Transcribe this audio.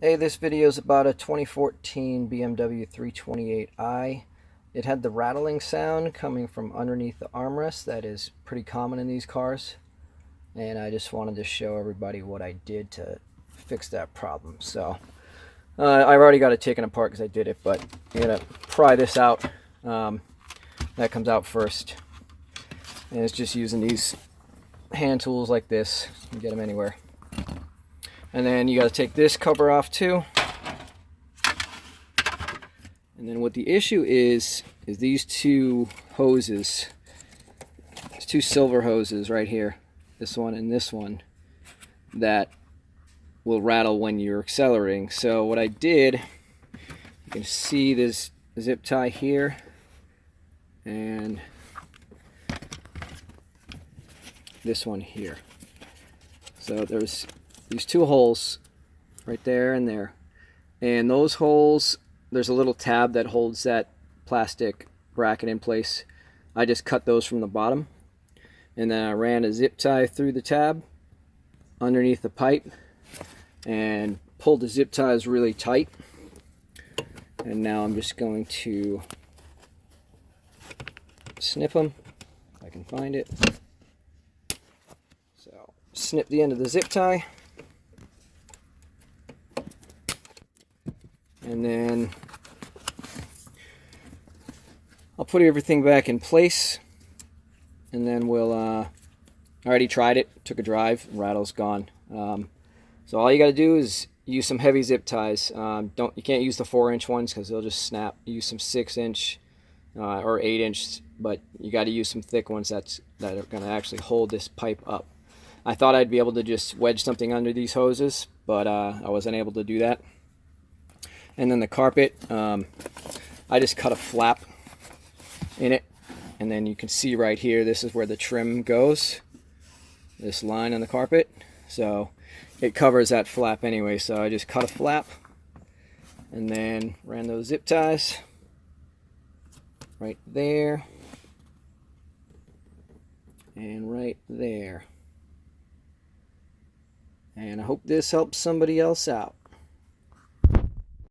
Hey, this video is about a 2014 BMW 328i. It had the rattling sound coming from underneath the armrest. That is pretty common in these cars. And I just wanted to show everybody what I did to fix that problem. So I've already got it taken apart because I did it, but I'm going to pry this out. That comes out first. And it's just using these hand tools like this. You can get them anywhere. And then you got to take this cover off too. And then what the issue is these two hoses. There's two silver hoses right here, this one and this one, that will rattle when you're accelerating. So what I did, you can see this zip tie here, and this one here. So there's these two holes right there and there, and those holes, there's a little tab that holds that plastic bracket in place. I just cut those from the bottom, and then I ran a zip tie through the tab underneath the pipe and pulled the zip ties really tight. And now I'm just going to snip them if I can find it. So snip the end of the zip tie, and then I'll put everything back in place, and then we'll I already tried it, took a drive, rattle's gone. So all you got to do is use some heavy zip ties. You can't use the 4-inch ones because they'll just snap. Use some 6-inch or 8-inch, but you got to use some thick ones that are going to actually hold this pipe up. I thought I'd be able to just wedge something under these hoses, but I wasn't able to do that. And then the carpet, I just cut a flap in it, and then you can see right here, this is where the trim goes, this line on the carpet. So it covers that flap anyway, so I just cut a flap and then ran those zip ties right there and right there. And I hope this helps somebody else out.